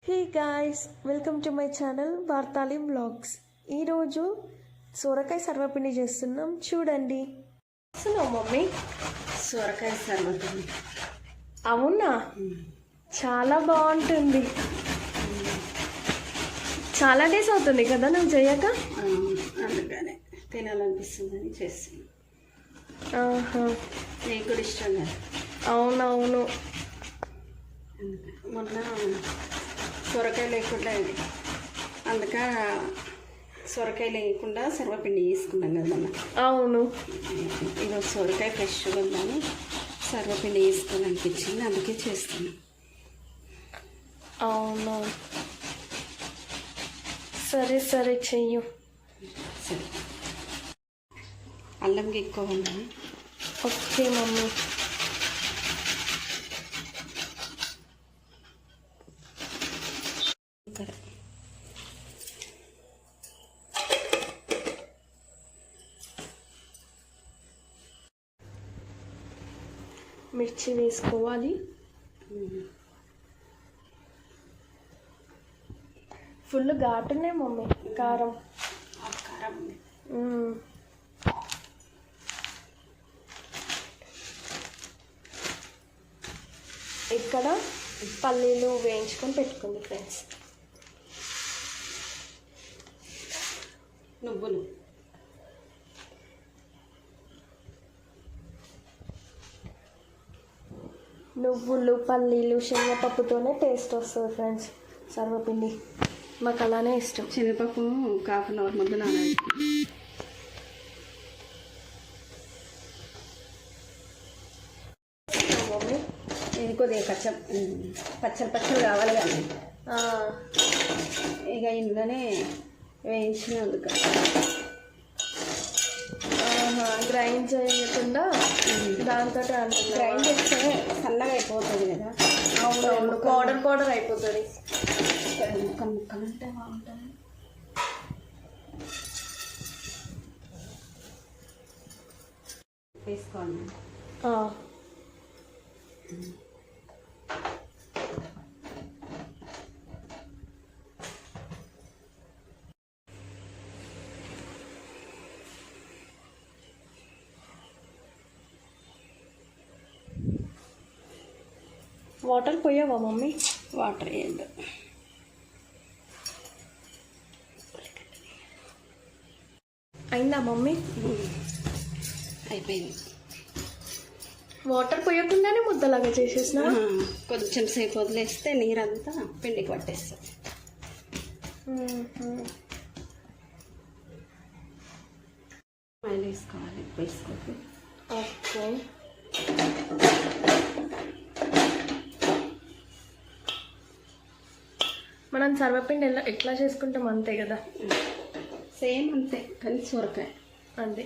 Hey guys, welcome to my channel వార్తాలి vlogs. ఈరోజు సొరకాయ సర్వపిండి చేస్తున్నాం, చూడండి. మమ్మీ సొరకాయ సర్వపిండి. అవునా, చాలా బాగుంటుంది. చాలా డేస్ అవుతుంది కదా నువ్వు చేయక, అందుకనే తినాలనిపిస్తుందని చేస్తున్నాను. నీకు కూడా ఇష్టం కదా? అవునవును. మొన్న సొరకాయ లేకుండా అందుక సొరకాయ లేకుండా సర్వపిండి తీసుకున్నాం కదా మొన్న. అవును, ఈరోజు సొరకాయ ఫ్రెష్గా ఉందని సర్వపిండి వేసుకొని అనిపించింది, అందుకే చేస్తున్నాం. అవును, సరే సరే చెయ్యు. సరే, అల్లం ఎక్కువ ఉన్నాను. Okay mummy. మిర్చి వేసుకోవాలి. ఫుల్ ఘాటునే మమ్మీ కారం. కారం ఇక్కడ పల్లీలు వేయించుకొని పెట్టుకుంది ఫ్రెండ్స్. నువ్వులు పల్లీలు శనగపప్పుతోనే టేస్ట్ వస్తుంది ఫ్రెండ్స్ సర్వపిండి. మాకు అలానే ఇష్టం. శనగపప్పు ½ అవర్ ముందు నానాలి. ఇది కొద్దిగా పచ్చలు కావాలి కానీ ఇక ఇందులోనే వేయించినందుకు గ్రైండ్ చేయకుండా దాంతో గ్రైండ్ చేస్తే సన్నగా అయిపోతుంది కదా. అవును, పౌడర్ అయిపోతుంది. ముక్కలు ఉంటే బాగుంటుంది. వేసుకోండి. Water పోయావా mummy? వాటర్ వేయద్దు. అయిందా మమ్మీ? అయిపోయింది. వాటర్ పోయకుండానే ముద్దలాగా చేసేసిన. కొంచెం సేపు వదిలేస్తే నీరంతా పిండికి పట్టేస్తుంది. ఆయిల్ వేసుకోవాలి. వేసుకోవాలి. ఓకే, మనం సర్వపిండి ఎట్లా చేసుకుంటాం అంతే కదా. సేమ్ అంతే, కానీ సొరకాయ అంతే.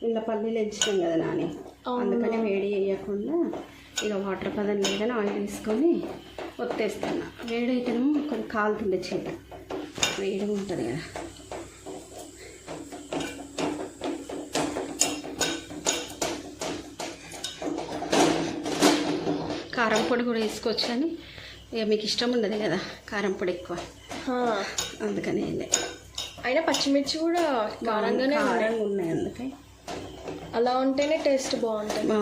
ఇలా పల్లీలు ఎంచుతాం కదా నాని, అందుకని వేడి వేయకుండా ఇక వాటర్ పదం లేదని ఆయిల్ వేసుకొని ఒత్తేస్తున్నా. వేడైతేనేమో కొంచెం కాలుతుండే చేతి, వేడిగా ఉంటుంది కదా. కారం పొడి కూడా వేసుకోవచ్చు, కానీ ఇక మీకు ఇష్టం ఉండదు కదా కారం పొడి ఎక్కువ, అందుకని అయినా పచ్చిమిర్చి కూడా కారంగానే ఉన్నాయి, అందుకని అలా ఉంటేనే టేస్ట్ బాగుంటుంది.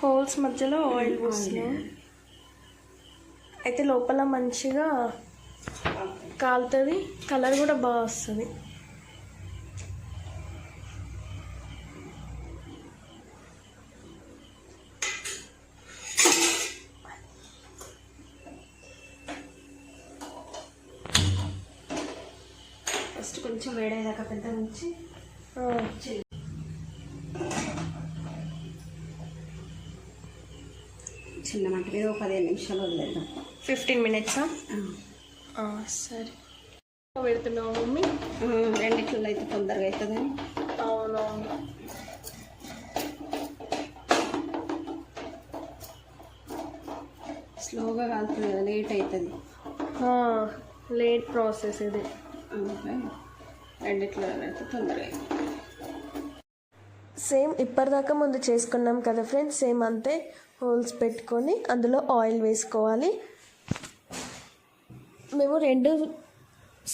హోల్స్ మధ్యలో ఆయిల్ పోస్తున్నాం. అయితే లోపల మంచిగా కాలుతుంది, కలర్ కూడా బాగా వస్తుంది. కొంచెం వేడేదాకా పెద్ద ఉంచి చిన్న మంట మీద 15 నిమిషాలు వదిలేద్దాం. 15 మినిట్సా? సరే. పెడుతున్నావు మమ్మీ? రెండిట్లో అయితే తొందరగా అవుతుందని. అవునవును. స్లోగా కాలుతుంది కదా, లేట్ అవుతుంది. లేట్ ప్రాసెస్ ఇది. రెండిట్లో అయితే తొందరగా అవుతుంది. సేమ్ ఇప్పటిదాకా ముందు చేసుకున్నాం కదా ఫ్రెండ్స్, సేమ్ అంతే. హోల్స్ పెట్టుకొని అందులో ఆయిల్ వేసుకోవాలి. మేము 2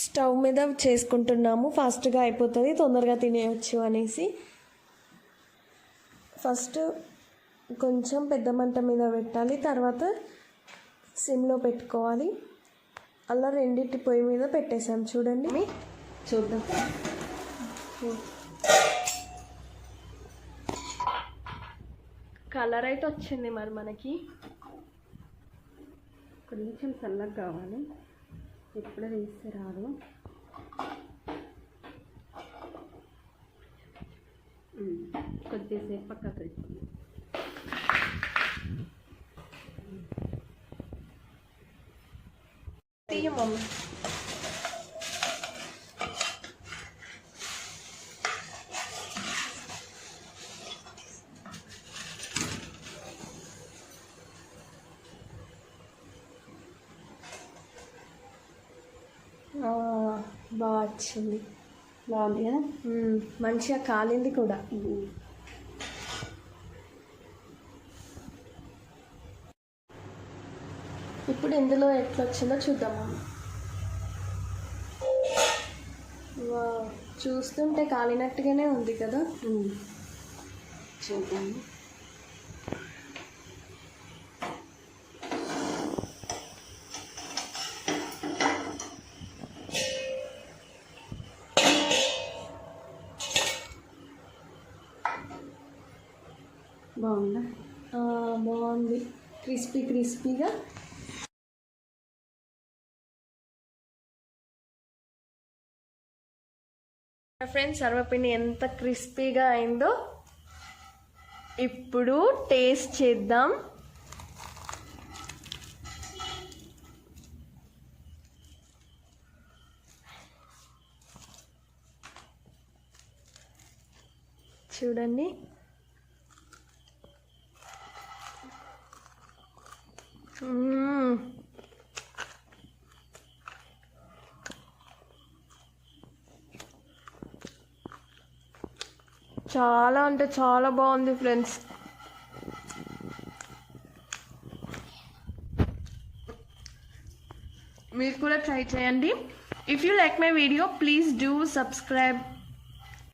స్టవ్ మీద చేసుకుంటున్నాము, ఫాస్ట్గా అయిపోతుంది, తొందరగా తినేయచ్చు అనేసి. ఫస్ట్ కొంచెం పెద్ద మంట మీద పెట్టాలి, తర్వాత సిమ్లో పెట్టుకోవాలి. అలా రెండింటి పొయ్యి మీద పెట్టేసాం చూడండి. చూద్దాం. కలర్ అయితే వచ్చింది. మరి మనకి కొంచెం చల్లగా కావాలి, ఎప్పుడో తీస్తే రాదు. కొద్దిసేపు పక్కకు పెట్టుకుందాం. మమ్మీ బాగా వచ్చింది. బాగుంది కదా, మంచిగా కాలింది కూడా. ఇప్పుడు ఇందులో ఎట్లా వచ్చిందో చూద్దామా. చూస్తుంటే కాలినట్టుగానే ఉంది కదా. చూద్దాము. బాగుందా? బాగుంది, క్రిస్పీగా. ఫ్రెండ్స్, సర్వపిండి ఎంత క్రిస్పీగా అయిందో. ఇప్పుడు టేస్ట్ చేద్దాం. చూడండి. చాలా అంటే చాలా బాగుంది ఫ్రెండ్స్. మీరు కూడా ట్రై చేయండి. If you like my video, please do subscribe